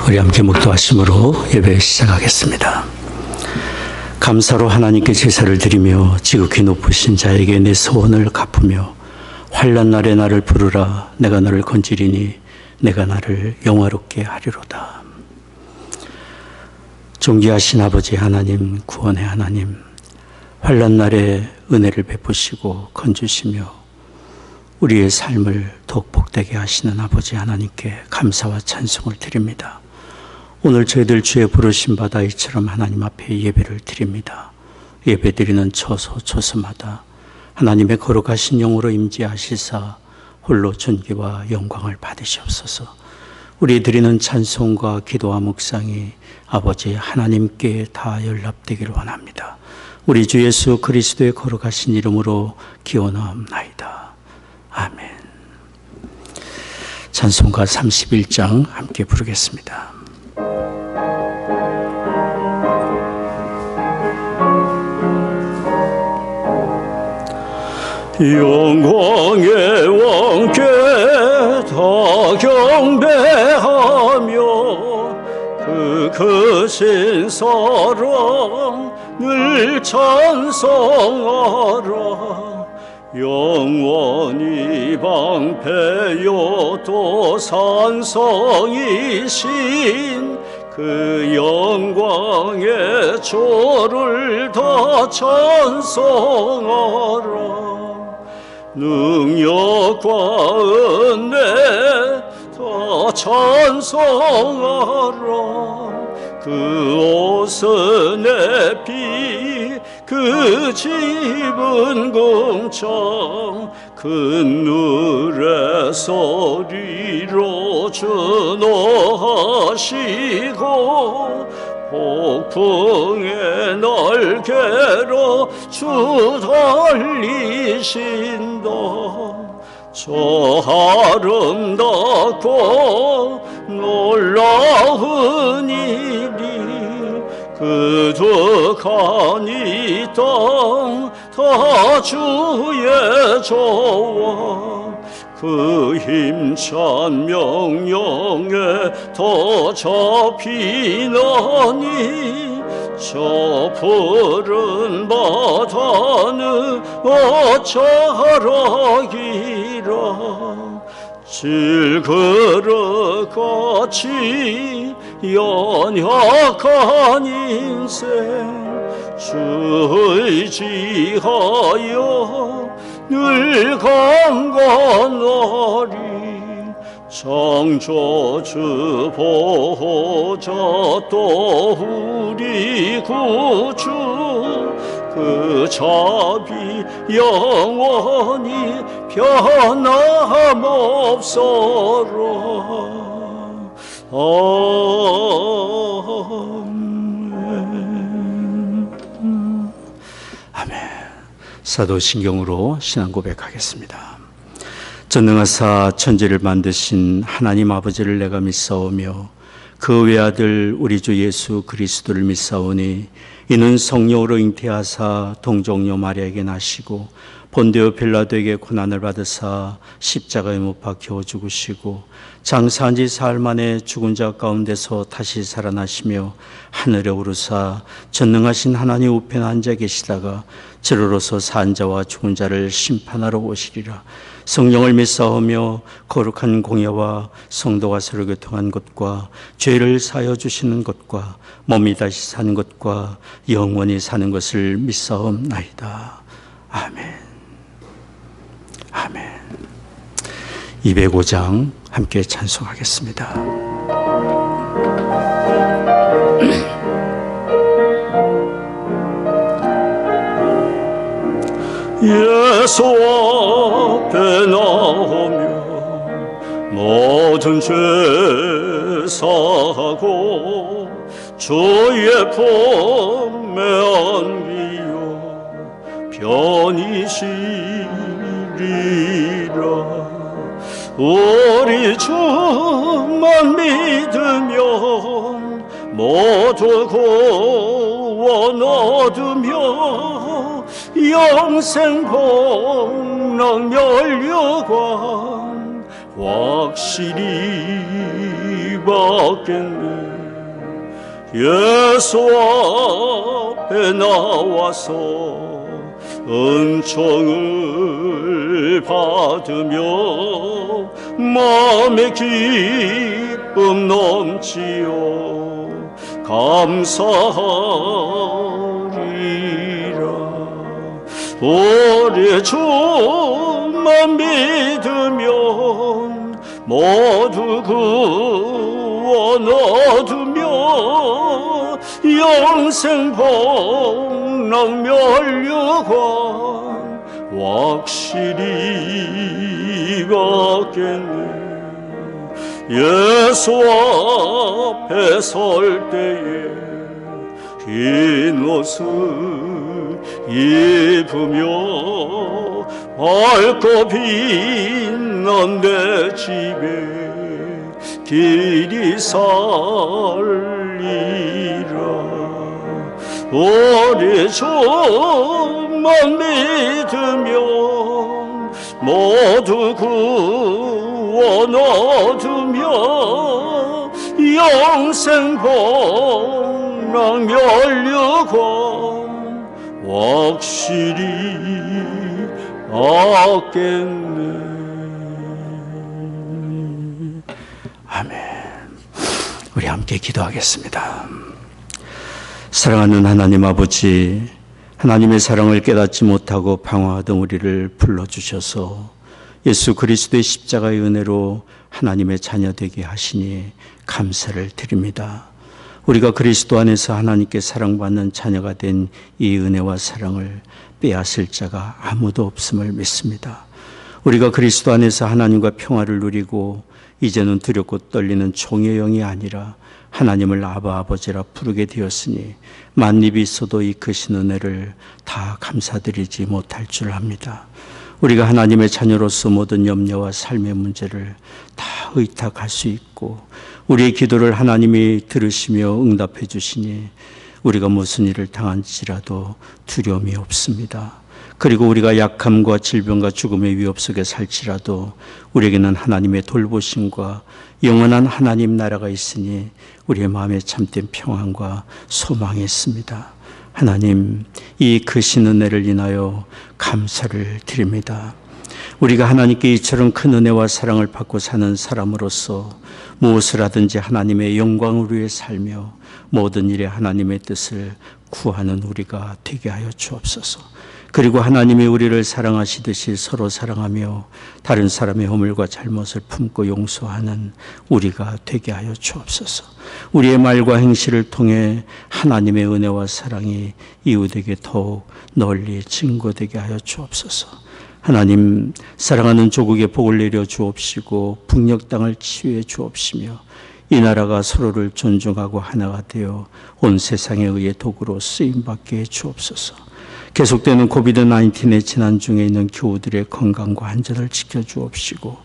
우리 함께 묵도하심으로 예배 시작하겠습니다. 감사로 하나님께 제사를 드리며 지극히 높으신 자에게 내 소원을 갚으며 환난 날에 나를 부르라. 내가 너를 건지리니 내가 나를 영화롭게 하리로다. 존귀하신 아버지 하나님, 구원의 하나님, 환난 날에 은혜를 베푸시고 건주시며 우리의 삶을 더욱 복되게 하시는 아버지 하나님께 감사와 찬송을 드립니다. 오늘 저희들 주의 부르심 받아 이처럼 하나님 앞에 예배를 드립니다. 예배 드리는 처소처소마다 하나님의 거룩하신 영으로 임재하시사 홀로 존귀와 영광을 받으시옵소서. 우리 드리는 찬송과 기도와 묵상이 아버지 하나님께 다 연락되기를 원합니다. 우리 주 예수 그리스도의 거룩하신 이름으로 기원하옵나이다. 아멘. 찬송가 31장 함께 부르겠습니다. 영광의 왕께 다 경배하며 그 크신 사랑 늘 찬송하라. 영원히 방패여도 산성이신 그 영광의 조를 다 찬송하라. 능력과 은혜 다 찬송하라. 그 옷은 내 피 그 집은 궁창 큰 누의 소리로 준호하시고 폭풍의 날개로 주 달리신다. 저 아름답고 놀라운 일이 그득한 이 땅 다 주의 저와 그 힘찬 명령에 더 잡히나니 저 푸른 바다는 어쩌라기라. 질그릇같이 연약한 인생 주 의지하여 늘 강건하리. 창조주 보호자 또 우리 구주 그 자비 영원히 변함없어라. 아멘. 사도신경으로 신앙 고백하겠습니다. 전능하사 천지를 만드신 하나님 아버지를 내가 믿사오며 그 외아들 우리 주 예수 그리스도를 믿사오니 이는 성령으로 잉태하사 동정녀 마리아에게 나시고 본디오 빌라도에게 고난을 받으사 십자가에 못 박혀 죽으시고 장사한 지 사흘 만에 죽은 자 가운데서 다시 살아나시며 하늘에 오르사 전능하신 하나님 우편에 앉아 계시다가 저로서 산 자와 죽은 자를 심판하러 오시리라. 성령을 믿사오며 거룩한 공예와 성도가 서로 교통한 것과 죄를 사하여 주시는 것과 몸이 다시 사는 것과 영원히 사는 것을 믿사옵나이다. 아멘. 아멘. 205장 함께 찬송하겠습니다. 예수 앞에 나오며 모든 죄 사하고 주의 품에 안기어 편히 쉬리라. 우리 주만 믿으면 모두 구원 얻으며 영생 복락 면류관 확실히 받겠네. 예수 앞에 나와서 은총을 받으며 마음의 기쁨 넘치어 감사하리라. 우리 주만 믿으면 모두 구원 얻으며 영생 복락 면류관 확실히 받겠네. 예수 앞에 설 때에 흰 옷을 입으며 밝고 빛난 내 집에 길이 살리라. 우리 주만 믿으면 모두 구원 얻으며 영생 복락 면류관 확실히 얻겠네. 아멘. 우리 함께 기도하겠습니다. 사랑하는 하나님 아버지, 하나님의 사랑을 깨닫지 못하고 방황하던 우리를 불러주셔서 예수 그리스도의 십자가의 은혜로 하나님의 자녀 되게 하시니 감사를 드립니다. 우리가 그리스도 안에서 하나님께 사랑받는 자녀가 된 이 은혜와 사랑을 빼앗을 자가 아무도 없음을 믿습니다. 우리가 그리스도 안에서 하나님과 평화를 누리고 이제는 두렵고 떨리는 종의 영이 아니라 하나님을 아바 아버지라 부르게 되었으니 만입이 있어도 이 크신 은혜를 다 감사드리지 못할 줄 압니다. 우리가 하나님의 자녀로서 모든 염려와 삶의 문제를 다 의탁할 수 있고 우리의 기도를 하나님이 들으시며 응답해 주시니 우리가 무슨 일을 당할지라도 두려움이 없습니다. 그리고 우리가 약함과 질병과 죽음의 위협 속에 살지라도 우리에게는 하나님의 돌보심과 영원한 하나님 나라가 있으니 우리의 마음에 참된 평안과 소망이 있습니다. 하나님, 이 크신 은혜를 인하여 감사를 드립니다. 우리가 하나님께 이처럼 큰 은혜와 사랑을 받고 사는 사람으로서 무엇을 하든지 하나님의 영광을 위해 살며 모든 일에 하나님의 뜻을 구하는 우리가 되게 하여 주옵소서. 그리고 하나님이 우리를 사랑하시듯이 서로 사랑하며 다른 사람의 허물과 잘못을 품고 용서하는 우리가 되게 하여 주옵소서. 우리의 말과 행실을 통해 하나님의 은혜와 사랑이 이웃에게 더욱 널리 증거되게 하여 주옵소서. 하나님, 사랑하는 조국에 복을 내려 주옵시고 북녘 땅을 치유해 주옵시며 이 나라가 서로를 존중하고 하나가 되어 온 세상에 의해 도구로 쓰임받게 해 주옵소서. 계속되는 코비드-19의 재난 중에 있는 교우들의 건강과 안전을 지켜주옵시고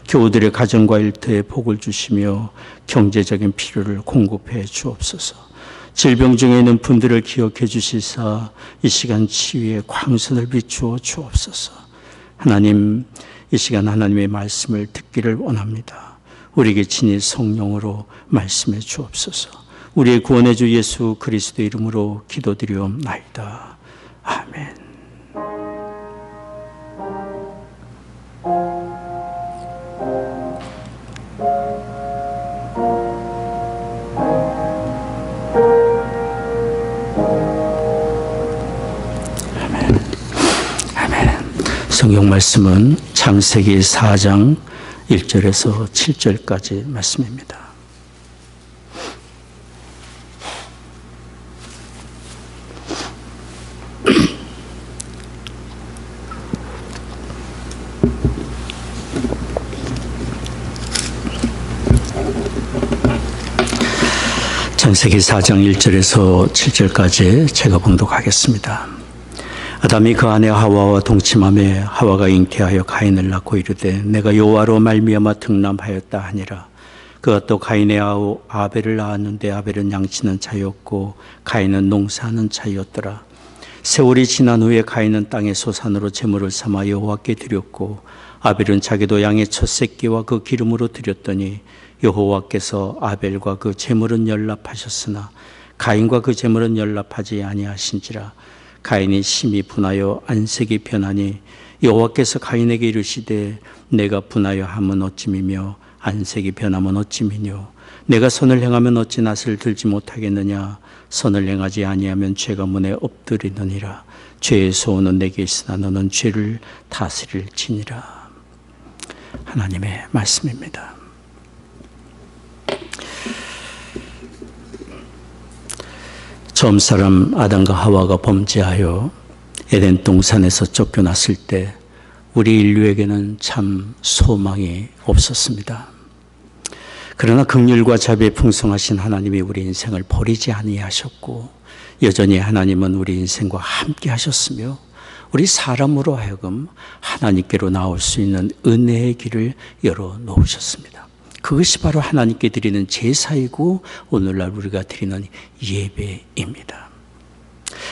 교우들의 가정과 일터에 복을 주시며 경제적인 필요를 공급해 주옵소서. 질병 중에 있는 분들을 기억해 주시사 이 시간 치유의 광선을 비추어 주옵소서. 하나님, 이 시간 하나님의 말씀을 듣기를 원합니다. 우리에게 친히 성령으로 말씀해 주옵소서. 우리의 구원의 주 예수 그리스도 이름으로 기도드리옵나이다. 아멘. 아멘. 아멘. 성경 말씀은 창세기 4장 1절에서 7절까지 말씀입니다. 창세기 4장 1절에서 7절까지 제가 봉독하겠습니다. 아담이 그 아내 하와와 동침하매 하와가 잉태하여 가인을 낳고 이르되 내가 여호와로 말미암아 등남하였다 하니라. 그가 또 가인의 아우 아벨을 낳았는데 아벨은 양치는 자였고 가인은 농사하는 자였더라. 세월이 지난 후에 가인은 땅의 소산으로 제물을 삼아 여호와께 드렸고 아벨은 자기도 양의 첫 새끼와 그 기름으로 드렸더니 여호와께서 아벨과 그 제물은 연락하셨으나 가인과 그 제물은 연락하지 아니하신지라. 가인이 심히 분하여 안색이 변하니 여호와께서 가인에게 이르시되 내가 분하여 함은 어찌미며 안색이 변하면 어찌미뇨. 내가 선을 행하면 어찌 낯을 들지 못하겠느냐. 선을 행하지 아니하면 죄가 문에 엎드리느니라. 죄의 소원은 내게 있으나 너는 죄를 다스릴지니라. 하나님의 말씀입니다. 처음 사람 아담과 하와가 범죄하여 에덴 동산에서 쫓겨났을 때 우리 인류에게는 참 소망이 없었습니다. 그러나 긍휼과 자비에 풍성하신 하나님이 우리 인생을 버리지 아니하셨고 여전히 하나님은 우리 인생과 함께 하셨으며 우리 사람으로 하여금 하나님께로 나올 수 있는 은혜의 길을 열어놓으셨습니다. 그것이 바로 하나님께 드리는 제사이고 오늘날 우리가 드리는 예배입니다.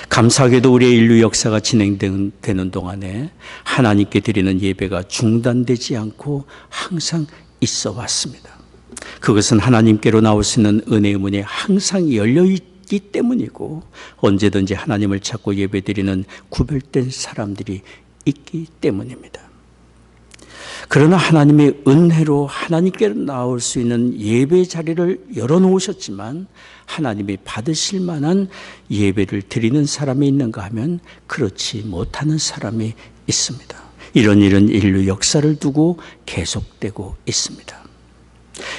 감사하게도 우리의 인류 역사가 진행되는 동안에 하나님께 드리는 예배가 중단되지 않고 항상 있어 왔습니다. 그것은 하나님께로 나올 수 있는 은혜의 문이 항상 열려있기 때문이고 언제든지 하나님을 찾고 예배드리는 구별된 사람들이 있기 때문입니다. 그러나 하나님의 은혜로 하나님께로 나올 수 있는 예배 자리를 열어놓으셨지만 하나님이 받으실 만한 예배를 드리는 사람이 있는가 하면 그렇지 못하는 사람이 있습니다. 이런 일은 인류 역사를 두고 계속되고 있습니다.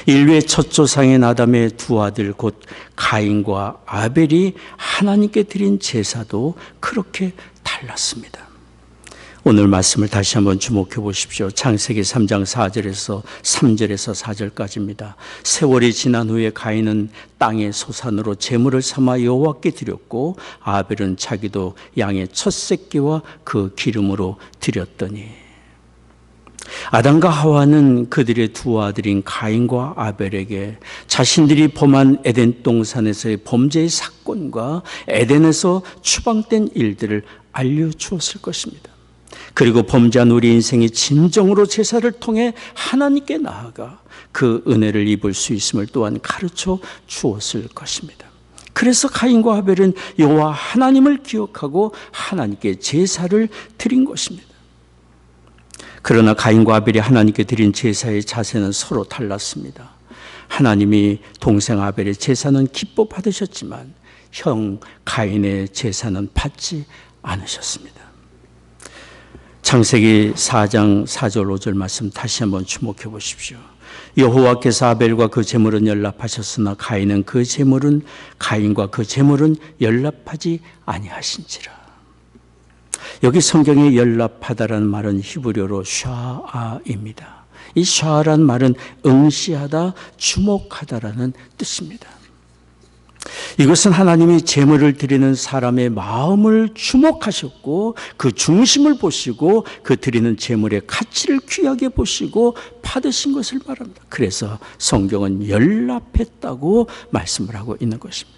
인류의 첫 조상인 아담의 두 아들 곧 가인과 아벨이 하나님께 드린 제사도 그렇게 달랐습니다. 오늘 말씀을 다시 한번 주목해 보십시오. 창세기 3장 4절에서 3절에서 4절까지입니다. 세월이 지난 후에 가인은 땅의 소산으로 제물을 삼아 여호와께 드렸고 아벨은 자기도 양의 첫 새끼와 그 기름으로 드렸더니 아담과 하와는 그들의 두 아들인 가인과 아벨에게 자신들이 범한 에덴 동산에서의 범죄의 사건과 에덴에서 추방된 일들을 알려주었을 것입니다. 그리고 범죄한 우리 인생이 진정으로 제사를 통해 하나님께 나아가 그 은혜를 입을 수 있음을 또한 가르쳐 주었을 것입니다. 그래서 가인과 아벨은 여호와 하나님을 기억하고 하나님께 제사를 드린 것입니다. 그러나 가인과 아벨이 하나님께 드린 제사의 자세는 서로 달랐습니다. 하나님이 동생 아벨의 제사는 기뻐 받으셨지만 형 가인의 제사는 받지 않으셨습니다. 창세기 4장 4절 5절 말씀 다시 한번 주목해 보십시오. 여호와께서 아벨과 그 제물은 연락하셨으나 가인과 그 제물은 연락하지 아니하신지라. 여기 성경에 연락하다라는 말은 히브리어로 샤아입니다. 이 샤아란 말은 응시하다, 주목하다라는 뜻입니다. 이것은 하나님이 제물을 드리는 사람의 마음을 주목하셨고 그 중심을 보시고 그 드리는 제물의 가치를 귀하게 보시고 받으신 것을 말합니다. 그래서 성경은 연락했다고 말씀을 하고 있는 것입니다.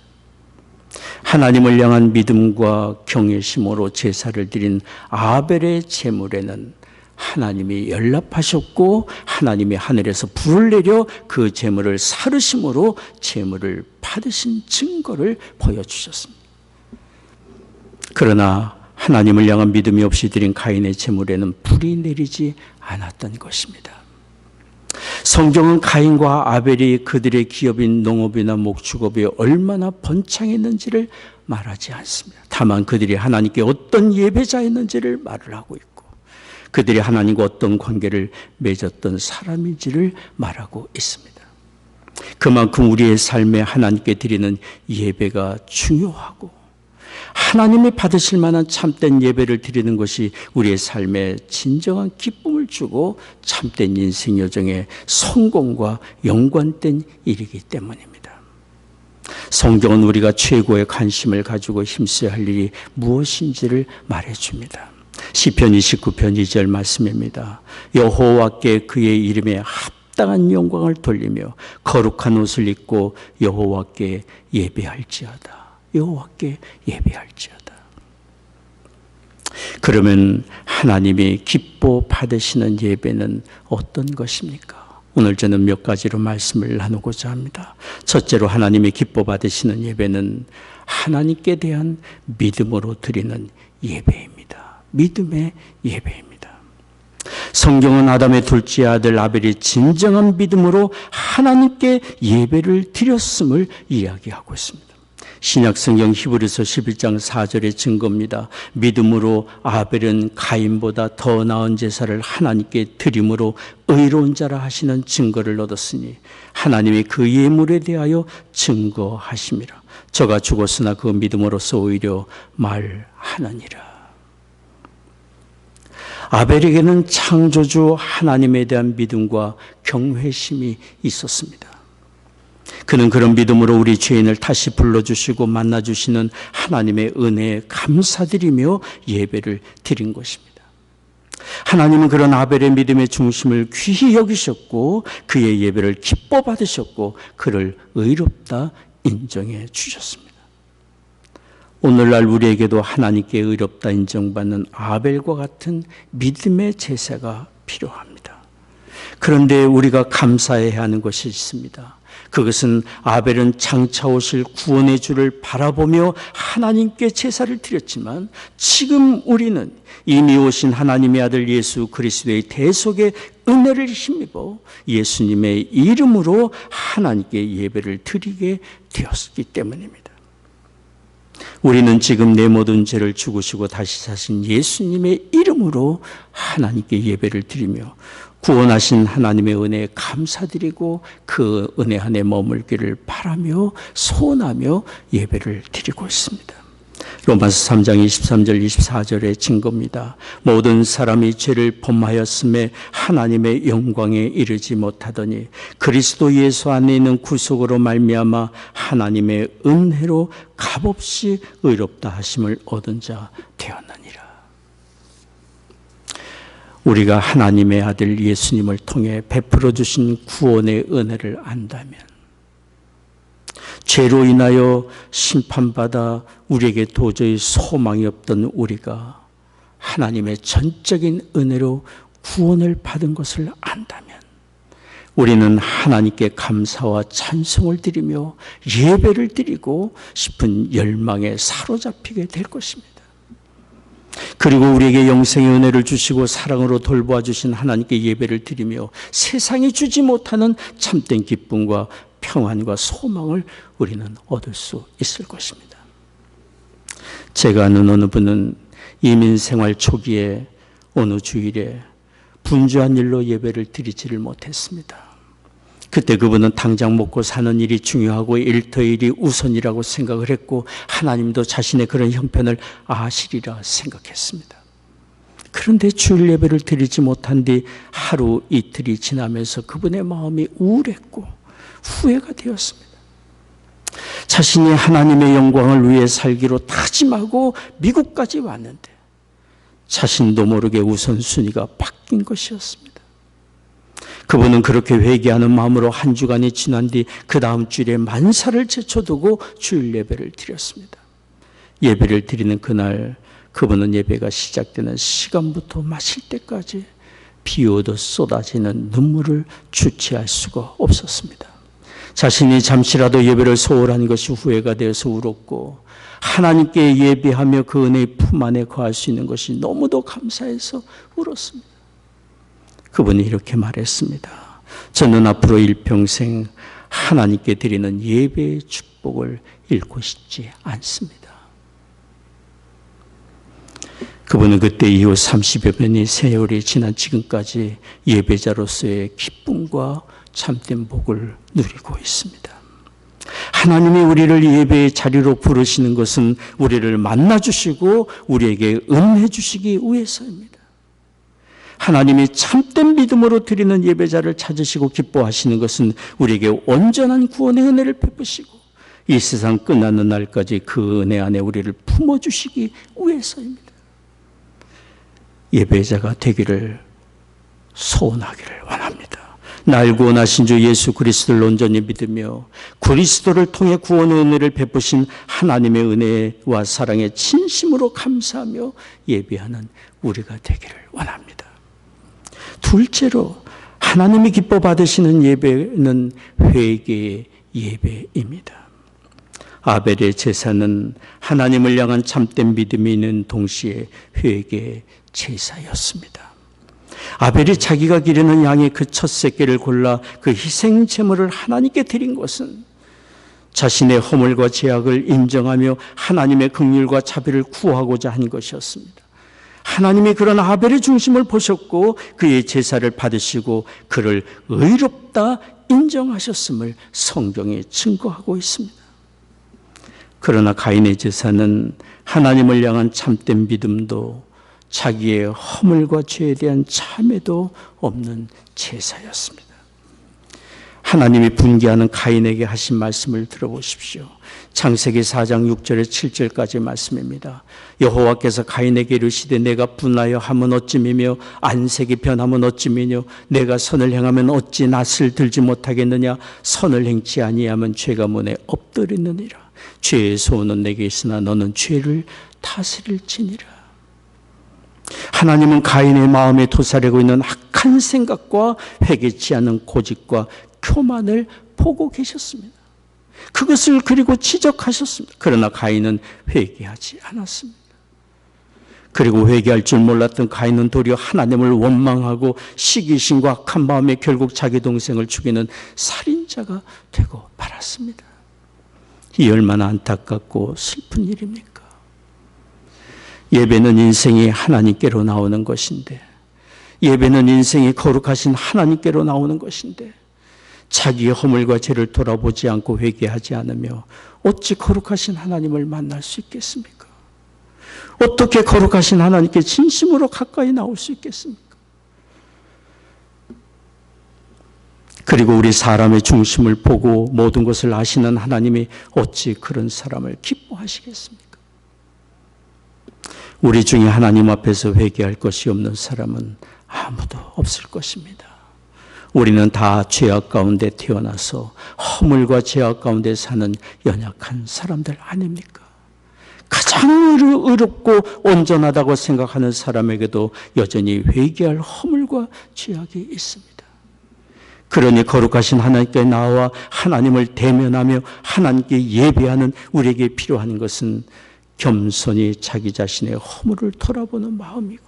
하나님을 향한 믿음과 경외심으로 제사를 드린 아벨의 제물에는 하나님이 연락하셨고 하나님이 하늘에서 불을 내려 그 제물을 사르심으로 제물을 받으신 증거를 보여주셨습니다. 그러나 하나님을 향한 믿음이 없이 드린 가인의 제물에는 불이 내리지 않았던 것입니다. 성경은 가인과 아벨이 그들의 기업인 농업이나 목축업이 얼마나 번창했는지를 말하지 않습니다. 다만 그들이 하나님께 어떤 예배자였는지를 말을 하고 있고 그들이 하나님과 어떤 관계를 맺었던 사람인지를 말하고 있습니다. 그만큼 우리의 삶에 하나님께 드리는 예배가 중요하고 하나님이 받으실 만한 참된 예배를 드리는 것이 우리의 삶에 진정한 기쁨을 주고 참된 인생 여정의 성공과 연관된 일이기 때문입니다. 성경은 우리가 최고의 관심을 가지고 힘써야 할 일이 무엇인지를 말해줍니다. 시편 29편 2절 말씀입니다. 여호와께 그의 이름에 합당한 영광을 돌리며 거룩한 옷을 입고 여호와께 예배할지어다. 여호와께 예배할지어다. 그러면 하나님이 기뻐 받으시는 예배는 어떤 것입니까? 오늘 저는 몇 가지로 말씀을 나누고자 합니다. 첫째로 하나님이 기뻐 받으시는 예배는 하나님께 대한 믿음으로 드리는 예배입니다. 믿음의 예배입니다. 성경은 아담의 둘째 아들 아벨이 진정한 믿음으로 하나님께 예배를 드렸음을 이야기하고 있습니다. 신약성경 히브리서 11장 4절의 증거입니다. 믿음으로 아벨은 가인보다 더 나은 제사를 하나님께 드림으로 의로운 자라 하시는 증거를 얻었으니 하나님이 그 예물에 대하여 증거하심이라. 저가 죽었으나 그 믿음으로서 오히려 말하느니라. 아벨에게는 창조주 하나님에 대한 믿음과 경외심이 있었습니다. 그는 그런 믿음으로 우리 죄인을 다시 불러주시고 만나주시는 하나님의 은혜에 감사드리며 예배를 드린 것입니다. 하나님은 그런 아벨의 믿음의 중심을 귀히 여기셨고 그의 예배를 기뻐 받으셨고 그를 의롭다 인정해 주셨습니다. 오늘날 우리에게도 하나님께 의롭다 인정받는 아벨과 같은 믿음의 제사가 필요합니다. 그런데 우리가 감사해야 하는 것이 있습니다. 그것은 아벨은 장차 오실 구원의 주를 바라보며 하나님께 제사를 드렸지만 지금 우리는 이미 오신 하나님의 아들 예수 그리스도의 대속의 은혜를 힘입어 예수님의 이름으로 하나님께 예배를 드리게 되었기 때문입니다. 우리는 지금 내 모든 죄를 죽으시고 다시 사신 예수님의 이름으로 하나님께 예배를 드리며 구원하신 하나님의 은혜에 감사드리고 그 은혜 안에 머물기를 바라며 소원하며 예배를 드리고 있습니다. 로마서 3장 23절 24절의 증거입니다. 모든 사람이 죄를 범하였음에 하나님의 영광에 이르지 못하더니 그리스도 예수 안에 있는 구속으로 말미암아 하나님의 은혜로 값없이 의롭다 하심을 얻은 자 되었느니라. 우리가 하나님의 아들 예수님을 통해 베풀어 주신 구원의 은혜를 안다면 죄로 인하여 심판받아 우리에게 도저히 소망이 없던 우리가 하나님의 전적인 은혜로 구원을 받은 것을 안다면 우리는 하나님께 감사와 찬송을 드리며 예배를 드리고 싶은 열망에 사로잡히게 될 것입니다. 그리고 우리에게 영생의 은혜를 주시고 사랑으로 돌보아 주신 하나님께 예배를 드리며 세상이 주지 못하는 참된 기쁨과 평안과 소망을 우리는 얻을 수 있을 것입니다. 제가 아는 어느 분은 이민생활 초기에 어느 주일에 분주한 일로 예배를 드리지를 못했습니다. 그때 그분은 당장 먹고 사는 일이 중요하고 일터일이 우선이라고 생각을 했고 하나님도 자신의 그런 형편을 아시리라 생각했습니다. 그런데 주일 예배를 드리지 못한 뒤 하루 이틀이 지나면서 그분의 마음이 우울했고 후회가 되었습니다. 자신이 하나님의 영광을 위해 살기로 다짐하고 미국까지 왔는데 자신도 모르게 우선순위가 바뀐 것이었습니다. 그분은 그렇게 회개하는 마음으로 한 주간이 지난 뒤 그 다음 주일에 만사를 제쳐두고 주일 예배를 드렸습니다. 예배를 드리는 그날 그분은 예배가 시작되는 시간부터 마칠 때까지 비 오듯 쏟아지는 눈물을 주체할 수가 없었습니다. 자신이 잠시라도 예배를 소홀한 것이 후회가 되어서 울었고 하나님께 예배하며 그 은혜의 품 안에 거할 수 있는 것이 너무도 감사해서 울었습니다. 그분이 이렇게 말했습니다. 저는 앞으로 일평생 하나님께 드리는 예배의 축복을 잃고 싶지 않습니다. 그분은 그때 이후 30여 년의 세월이 지난 지금까지 예배자로서의 기쁨과 참된 복을 누리고 있습니다. 하나님이 우리를 예배의 자리로 부르시는 것은 우리를 만나주시고 우리에게 은혜 주시기 위해서입니다. 하나님이 참된 믿음으로 드리는 예배자를 찾으시고 기뻐하시는 것은 우리에게 온전한 구원의 은혜를 베푸시고 이 세상 끝나는 날까지 그 은혜 안에 우리를 품어주시기 위해서입니다. 예배자가 되기를 소원하기를 원합니다. 날 구원하신 주 예수 그리스도를 온전히 믿으며 그리스도를 통해 구원의 은혜를 베푸신 하나님의 은혜와 사랑에 진심으로 감사하며 예배하는 우리가 되기를 원합니다. 둘째로 하나님이 기뻐 받으시는 예배는 회개의 예배입니다. 아벨의 제사는 하나님을 향한 참된 믿음이 있는 동시에 회개의 제사였습니다. 아벨이 자기가 기르는 양의 그 첫 새끼를 골라 그 희생 제물을 하나님께 드린 것은 자신의 허물과 죄악을 인정하며 하나님의 긍휼과 자비를 구하고자 한 것이었습니다. 하나님이 그런 아벨의 중심을 보셨고 그의 제사를 받으시고 그를 의롭다 인정하셨음을 성경이 증거하고 있습니다. 그러나 가인의 제사는 하나님을 향한 참된 믿음도 자기의 허물과 죄에 대한 참회도 없는 제사였습니다. 하나님이 분개하는 가인에게 하신 말씀을 들어보십시오. 창세기 4장 6절에 7절까지 말씀입니다. 여호와께서 가인에게 이르시되 내가 분하여 하면 어찌미며 안색이 변하면 어찌미뇨 내가 선을 행하면 어찌 낯을 들지 못하겠느냐 선을 행치 아니하면 죄가 문에 엎드리느니라. 죄의 소원은 내게 있으나 너는 죄를 다스릴지니라. 하나님은 가인의 마음에 도사리고 있는 악한 생각과 회개치 않는 고집과 교만을 보고 계셨습니다. 그것을 그리고 지적하셨습니다. 그러나 가인은 회개하지 않았습니다. 그리고 회개할 줄 몰랐던 가인은 도리어 하나님을 원망하고 시기심과 악한 마음에 결국 자기 동생을 죽이는 살인자가 되고 말았습니다. 이 얼마나 안타깝고 슬픈 일입니까? 예배는 인생이 하나님께로 나오는 것인데, 예배는 인생이 거룩하신 하나님께로 나오는 것인데 자기의 허물과 죄를 돌아보지 않고 회개하지 않으며 어찌 거룩하신 하나님을 만날 수 있겠습니까? 어떻게 거룩하신 하나님께 진심으로 가까이 나올 수 있겠습니까? 그리고 우리 사람의 중심을 보고 모든 것을 아시는 하나님이 어찌 그런 사람을 기뻐하시겠습니까? 우리 중에 하나님 앞에서 회개할 것이 없는 사람은 아무도 없을 것입니다. 우리는 다 죄악 가운데 태어나서 허물과 죄악 가운데 사는 연약한 사람들 아닙니까? 가장 의롭고 온전하다고 생각하는 사람에게도 여전히 회개할 허물과 죄악이 있습니다. 그러니 거룩하신 하나님께 나와 하나님을 대면하며 하나님께 예배하는 우리에게 필요한 것은 겸손히 자기 자신의 허물을 돌아보는 마음이고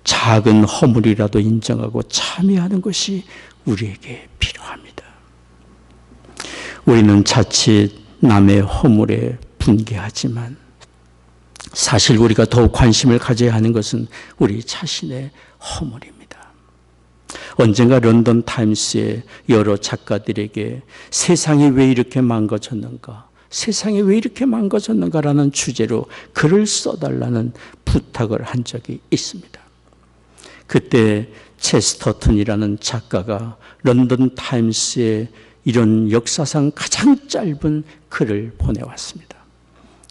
작은 허물이라도 인정하고 참여하는 것이 우리에게 필요합니다. 우리는 자칫 남의 허물에 분개하지만 사실 우리가 더욱 관심을 가져야 하는 것은 우리 자신의 허물입니다. 언젠가 런던 타임스의 여러 작가들에게 세상이 왜 이렇게 망가졌는가, 세상이 왜 이렇게 망가졌는가라는 주제로 글을 써달라는 부탁을 한 적이 있습니다. 그때 체스터턴이라는 작가가 런던 타임스에 이런 역사상 가장 짧은 글을 보내왔습니다.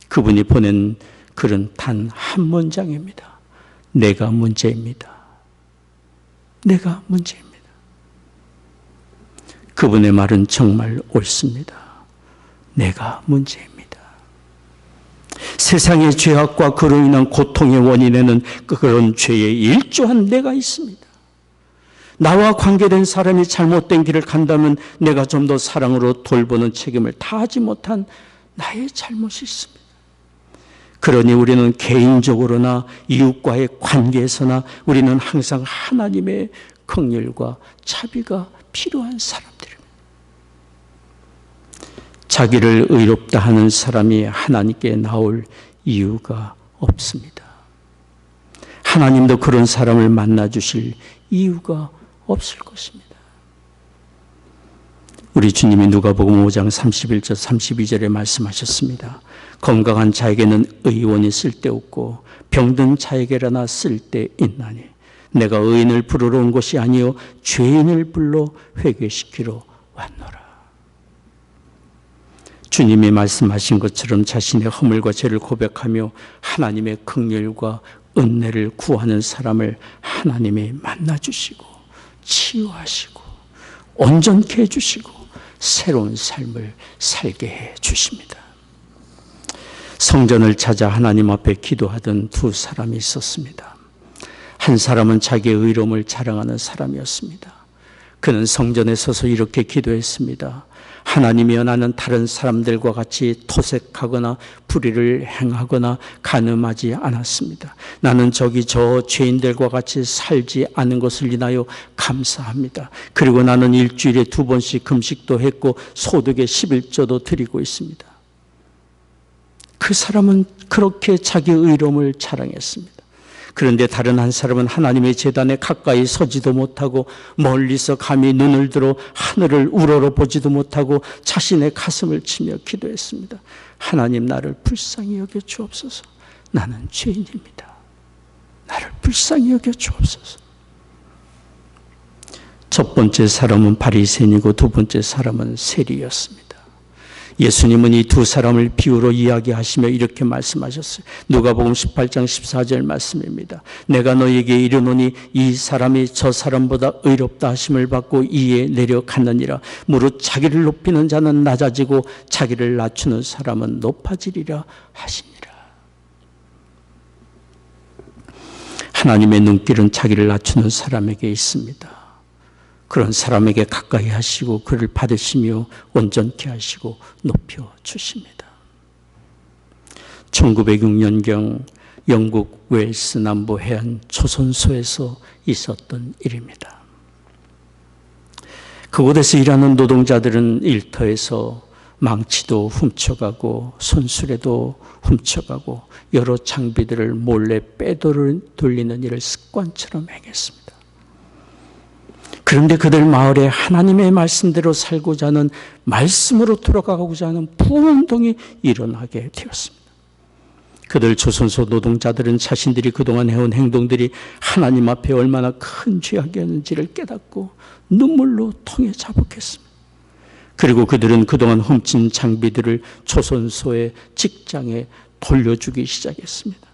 그분이 보낸 글은 단 한 문장입니다. 내가 문제입니다. 내가 문제입니다. 그분의 말은 정말 옳습니다. 내가 문제입니다. 세상의 죄악과 그로 인한 고통의 원인에는 그런 죄의 일조한 내가 있습니다. 나와 관계된 사람이 잘못된 길을 간다면 내가 좀 더 사랑으로 돌보는 책임을 다하지 못한 나의 잘못이 있습니다. 그러니 우리는 개인적으로나 이웃과의 관계에서나 우리는 항상 하나님의 긍휼과 자비가 필요한 사람들입니다. 자기를 의롭다 하는 사람이 하나님께 나올 이유가 없습니다. 하나님도 그런 사람을 만나 주실 이유가 없을 것입니다. 우리 주님이 누가복음 5장 31절 32절에 말씀하셨습니다. 건강한 자에게는 의원이 쓸데없고 병든 자에게라나 쓸데있나니 내가 의인을 부르러 온 것이 아니요 죄인을 불러 회개시키러 왔노라. 주님이 말씀하신 것처럼 자신의 허물과 죄를 고백하며 하나님의 긍휼과 은혜를 구하는 사람을 하나님이 만나주시고 치유하시고 온전케 해주시고 새로운 삶을 살게 해주십니다. 성전을 찾아 하나님 앞에 기도하던 두 사람이 있었습니다. 한 사람은 자기의 의로움을 자랑하는 사람이었습니다. 그는 성전에 서서 이렇게 기도했습니다. 하나님이여, 나는 다른 사람들과 같이 토색하거나 불의를 행하거나 간음하지 않았습니다. 나는 저기 저 죄인들과 같이 살지 않은 것을 인하여 감사합니다. 그리고 나는 일주일에 2번씩 금식도 했고 소득의 11조도 드리고 있습니다. 그 사람은 그렇게 자기의 의로움을 자랑했습니다. 그런데 다른 한 사람은 하나님의 제단에 가까이 서지도 못하고 멀리서 감히 눈을 들어 하늘을 우러러보지도 못하고 자신의 가슴을 치며 기도했습니다. 하나님, 나를 불쌍히 여겨 주옵소서. 나는 죄인입니다. 나를 불쌍히 여겨 주옵소서. 첫 번째 사람은 바리새인이고 두 번째 사람은 세리였습니다. 예수님은 이 두 사람을 비유로 이야기하시며 이렇게 말씀하셨어요. 누가복음 18장 14절 말씀입니다. 내가 너에게 이르노니 이 사람이 저 사람보다 의롭다 하심을 받고 이에 내려갔느니라. 무릇 자기를 높이는 자는 낮아지고 자기를 낮추는 사람은 높아지리라 하시니라. 하나님의 눈길은 자기를 낮추는 사람에게 있습니다. 그런 사람에게 가까이 하시고 그를 받으시며 온전케 하시고 높여주십니다. 1906년경 영국 웨일스 남부 해안 조선소에서 있었던 일입니다. 그곳에서 일하는 노동자들은 일터에서 망치도 훔쳐가고 손수레도 훔쳐가고 여러 장비들을 몰래 빼돌리는 일을 습관처럼 행했습니다. 그런데 그들 마을에 하나님의 말씀대로 살고자 하는, 말씀으로 돌아가고자 하는 부흥운동이 일어나게 되었습니다. 그들 조선소 노동자들은 자신들이 그동안 해온 행동들이 하나님 앞에 얼마나 큰 죄악이었는지를 깨닫고 눈물로 통해 자복했습니다. 그리고 그들은 그동안 훔친 장비들을 조선소의 직장에 돌려주기 시작했습니다.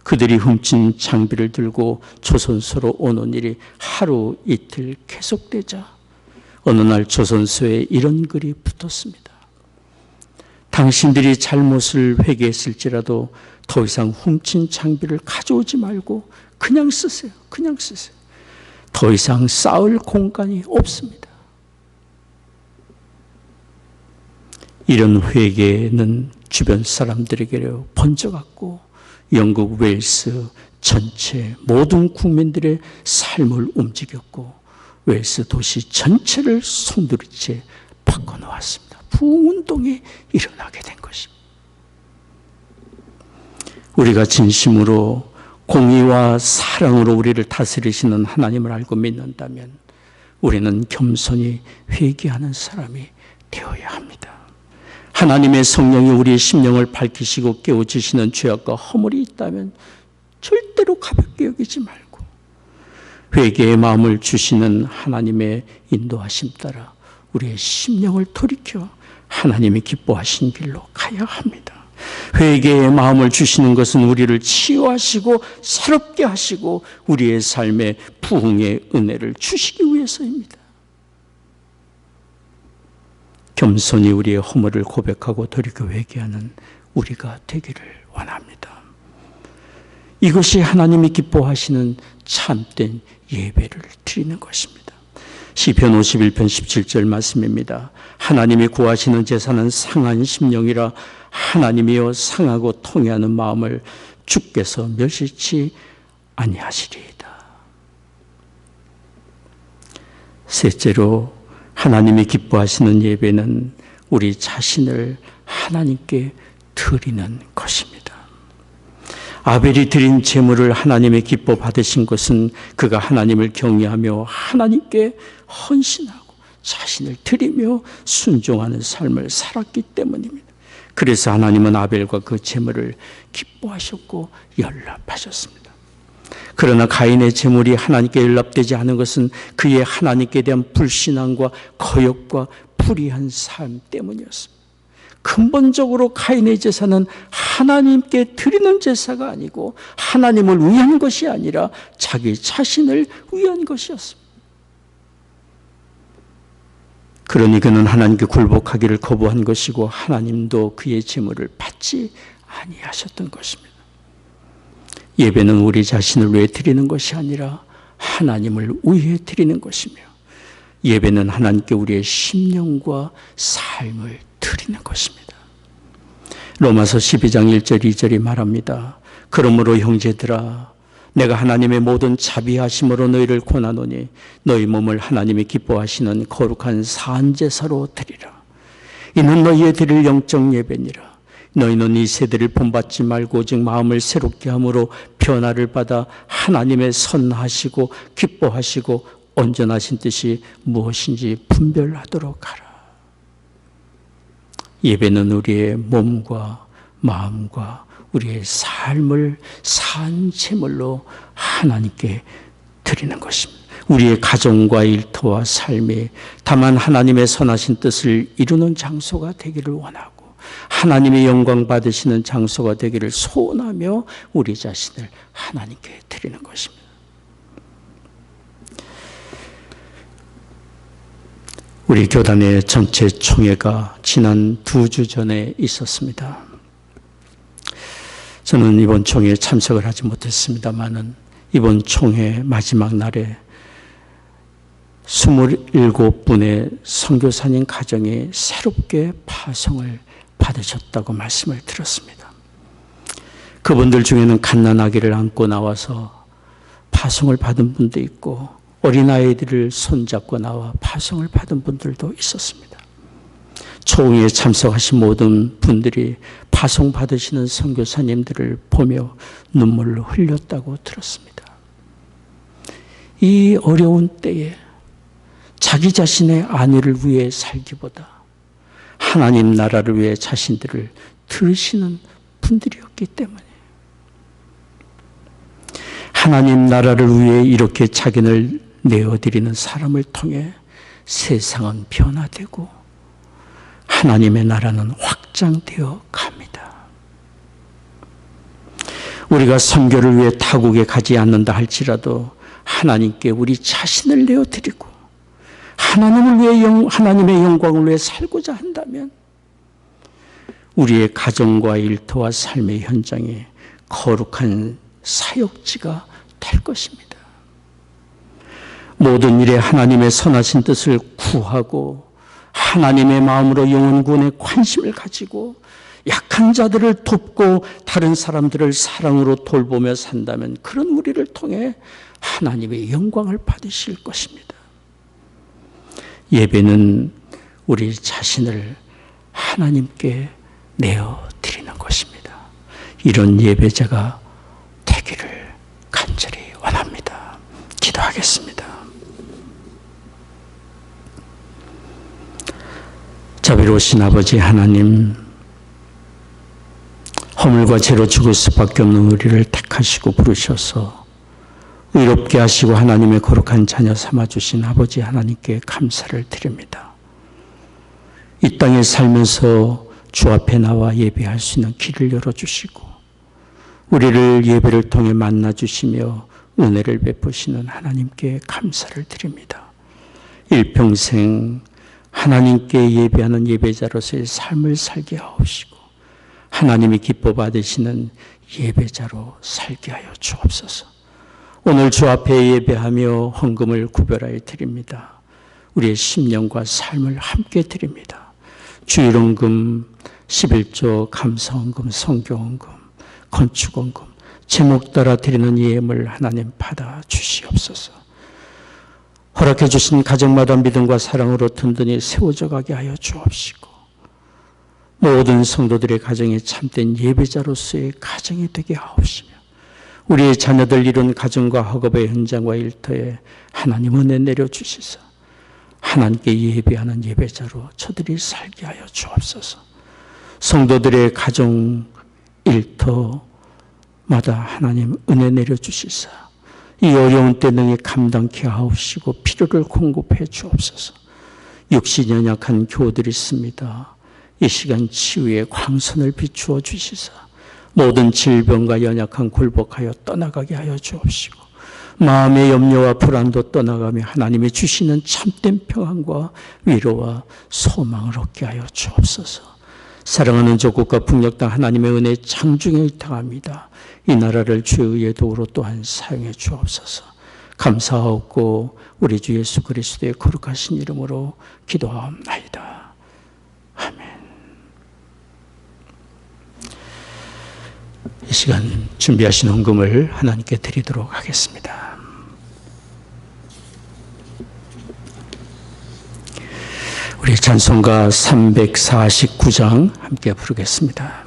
그들이 훔친 장비를 들고 조선소로 오는 일이 하루 이틀 계속되자 어느 날 조선소에 이런 글이 붙었습니다. 당신들이 잘못을 회개했을지라도 더 이상 훔친 장비를 가져오지 말고 그냥 쓰세요. 그냥 쓰세요. 더 이상 쌓을 공간이 없습니다. 이런 회개는 주변 사람들에게로 번져갔고 영국 웨일스 전체 모든 국민들의 삶을 움직였고 웨일스 도시 전체를 송두리째 바꿔놓았습니다. 부흥운동이 일어나게 된 것입니다. 우리가 진심으로 공의와 사랑으로 우리를 다스리시는 하나님을 알고 믿는다면 우리는 겸손히 회개하는 사람이 되어야 합니다. 하나님의 성령이 우리의 심령을 밝히시고 깨우치시는 죄악과 허물이 있다면 절대로 가볍게 여기지 말고 회개의 마음을 주시는 하나님의 인도하심 따라 우리의 심령을 돌이켜 하나님이 기뻐하신 길로 가야 합니다. 회개의 마음을 주시는 것은 우리를 치유하시고 새롭게 하시고 우리의 삶에 부흥의 은혜를 주시기 위해서입니다. 겸손히 우리의 허물을 고백하고 돌이켜 회개하는 우리가 되기를 원합니다. 이것이 하나님이 기뻐하시는 참된 예배를 드리는 것입니다. 시편 51편 17절 말씀입니다. 하나님이 구하시는 제사는 상한 심령이라 하나님이여 상하고 통회하는 마음을 주께서 멸시치 아니하시리이다. 셋째로 하나님이 기뻐하시는 예배는 우리 자신을 하나님께 드리는 것입니다. 아벨이 드린 제물을 하나님의 기뻐 받으신 것은 그가 하나님을 경외하며 하나님께 헌신하고 자신을 드리며 순종하는 삶을 살았기 때문입니다. 그래서 하나님은 아벨과 그 제물을 기뻐하셨고 연락하셨습니다. 그러나 가인의 제물이 하나님께 연락되지 않은 것은 그의 하나님께 대한 불신앙과 거역과 불의한 삶 때문이었습니다. 근본적으로 가인의 제사는 하나님께 드리는 제사가 아니고 하나님을 위한 것이 아니라 자기 자신을 위한 것이었습니다. 그러니 그는 하나님께 굴복하기를 거부한 것이고 하나님도 그의 제물을 받지 아니하셨던 것입니다. 예배는 우리 자신을 위해 드리는 것이 아니라 하나님을 위해 드리는 것이며, 예배는 하나님께 우리의 심령과 삶을 드리는 것입니다. 로마서 12장 1절 2절이 말합니다. 그러므로 형제들아, 내가 하나님의 모든 자비하심으로 너희를 권하노니 너희 몸을 하나님이 기뻐하시는 거룩한 산제사로 드리라. 이는 너희의 드릴 영적 예배니라. 너희는 이 세대를 본받지 말고 오직 마음을 새롭게 함으로 변화를 받아 하나님의 선하시고 기뻐하시고 온전하신 뜻이 무엇인지 분별하도록 하라. 예배는 우리의 몸과 마음과 우리의 삶을 산제물로 하나님께 드리는 것입니다. 우리의 가정과 일터와 삶이 다만 하나님의 선하신 뜻을 이루는 장소가 되기를 원하고 하나님의 영광 받으시는 장소가 되기를 소원하며 우리 자신을 하나님께 드리는 것입니다. 우리 교단의 전체 총회가 지난 2주 전에 있었습니다. 저는 이번 총회에 참석을 하지 못했습니다만은 이번 총회 마지막 날에 27분의 선교사님 가정이 새롭게 파송을 받으셨다고 말씀을 들었습니다. 그분들 중에는 갓난아기를 안고 나와서 파송을 받은 분도 있고 어린아이들을 손잡고 나와 파송을 받은 분들도 있었습니다. 총회에 참석하신 모든 분들이 파송 받으시는 선교사님들을 보며 눈물을 흘렸다고 들었습니다. 이 어려운 때에 자기 자신의 안위를 위해 살기보다 하나님 나라를 위해 자신들을 들으시는 분들이었기 때문에 하나님 나라를 위해 이렇게 자기를 내어드리는 사람을 통해 세상은 변화되고 하나님의 나라는 확장되어 갑니다. 우리가 선교를 위해 타국에 가지 않는다 할지라도 하나님께 우리 자신을 내어드리고 하나님을 위해 하나님의 영광을 위해 살고자 한다면 우리의 가정과 일터와 삶의 현장에 거룩한 사역지가 될 것입니다. 모든 일에 하나님의 선하신 뜻을 구하고 하나님의 마음으로 영혼 구원에 관심을 가지고 약한 자들을 돕고 다른 사람들을 사랑으로 돌보며 산다면 그런 우리를 통해 하나님의 영광을 받으실 것입니다. 예배는 우리 자신을 하나님께 내어드리는 것입니다. 이런 예배자가 되기를 간절히 원합니다. 기도하겠습니다. 자비로우신 아버지 하나님, 허물과 죄로 죽을 수밖에 없는 우리를 택하시고 부르셔서 의롭게 하시고 하나님의 거룩한 자녀 삼아주신 아버지 하나님께 감사를 드립니다. 이 땅에 살면서 주 앞에 나와 예배할 수 있는 길을 열어주시고 우리를 예배를 통해 만나주시며 은혜를 베푸시는 하나님께 감사를 드립니다. 일평생 하나님께 예배하는 예배자로서의 삶을 살게 하옵시고 하나님이 기뻐 받으시는 예배자로 살게 하여 주옵소서. 오늘 주 앞에 예배하며 헌금을 구별하여 드립니다. 우리의 심령과 삶을 함께 드립니다. 주일헌금, 11조, 감사헌금, 선교헌금, 건축헌금, 제목 따라 드리는 예물 하나님 받아 주시옵소서. 허락해 주신 가정마다 믿음과 사랑으로 든든히 세워져 가게 하여 주옵시고 모든 성도들의 가정이 참된 예배자로서의 가정이 되게 하옵시며 우리의 자녀들 이룬 가정과 학업의 현장과 일터에 하나님 은혜 내려주시사 하나님께 예배하는 예배자로 저들이 살게 하여 주옵소서. 성도들의 가정 일터마다 하나님 은혜 내려주시사 이 어려운 때 능히 감당케 하옵시고 필요를 공급해 주옵소서. 육신이 연약한 교우들이 있습니다. 이 시간 치유의 광선을 비추어 주시사 모든 질병과 연약한 굴복하여 떠나가게 하여 주옵시고 마음의 염려와 불안도 떠나가며 하나님이 주시는 참된 평안과 위로와 소망을 얻게 하여 주옵소서. 사랑하는 조국과 북녘 땅 하나님의 은혜의 창중에 의탁합니다. 이 나라를 주의 의의 도구로 또한 사용해 주옵소서. 감사하옵고 우리 주 예수 그리스도의 거룩하신 이름으로 기도하옵나이다. 아멘. 이 시간 준비하신 헌금을 하나님께 드리도록 하겠습니다. 우리 찬송가 349장 함께 부르겠습니다.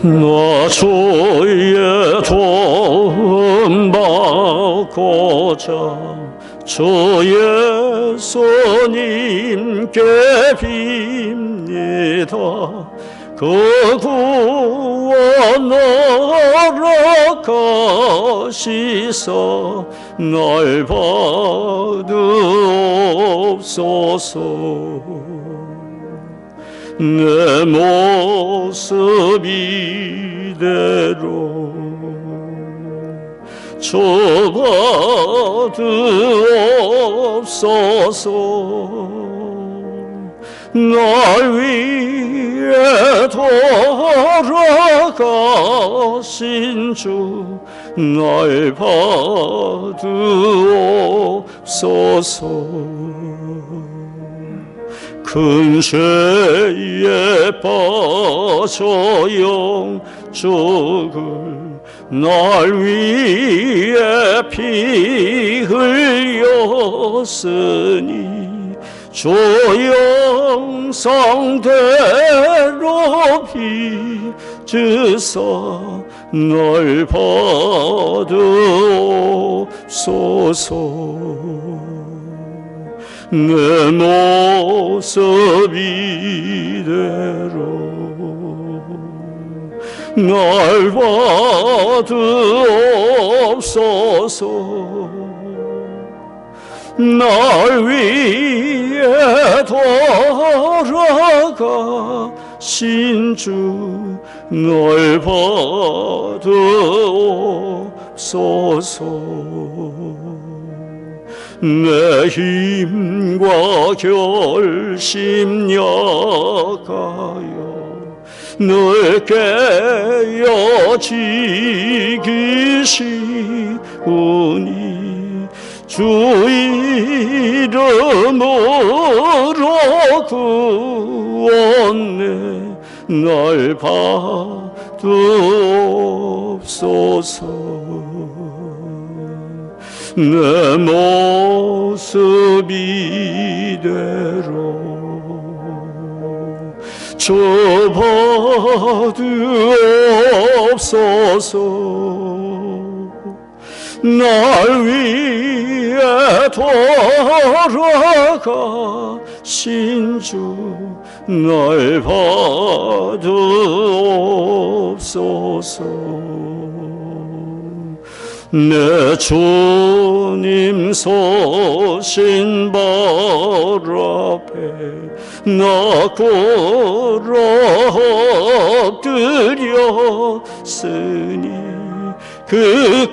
나 주의 도움 받고자 주 예수님께 빕니다. 그 구원 허락하시사 날 받으옵소서. 내 모습 이대로 주 받으옵소서. 날 위해 돌아가신 주 날 받으옵소서. 큰 죄에 빠져 영적을 날 위해 피 흘렸으니 주 영상대로 빚으사 날 받으옵소서. 내 모습 이대로 날 받으옵소서. 날 위해 돌아가신 주 날 받으옵소서. 내 힘과 결심 약하여 늘 깨어지기 쉬우니 주 이름으로 구원해 날 받으옵소서. 내 모습 이대로 주 받으옵소서. 날 위해 돌아가신 주 날 받으옵소서. 내 주님 서신 발 앞에 나 꿇어 엎드렸으니 그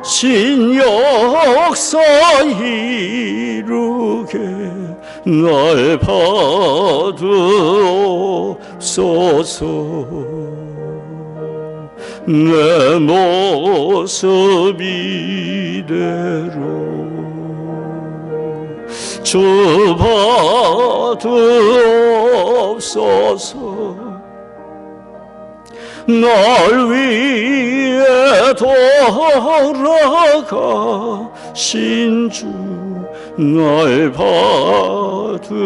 신역사 이루게 날 받으옵소서. 내 모습 이대로 주 받으옵소서. 날 위해 돌아가신 주 날 받으옵소서.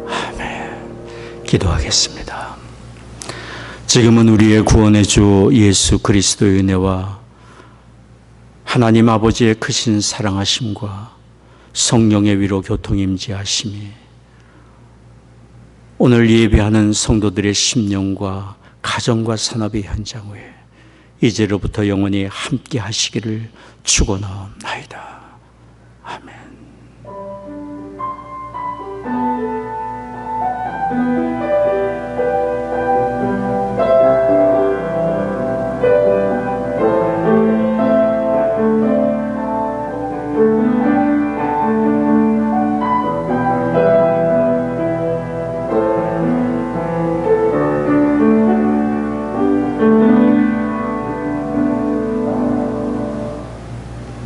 아멘. 기도하겠습니다. 지금은 우리의 구원의 주 예수 그리스도의 은혜와 하나님 아버지의 크신 사랑하심과 성령의 위로 교통임재하심이 오늘 예배하는 성도들의 심령과 가정과 산업의 현장 위에 이제로부터 영원히 함께 하시기를 축원하옵나이다. 아멘.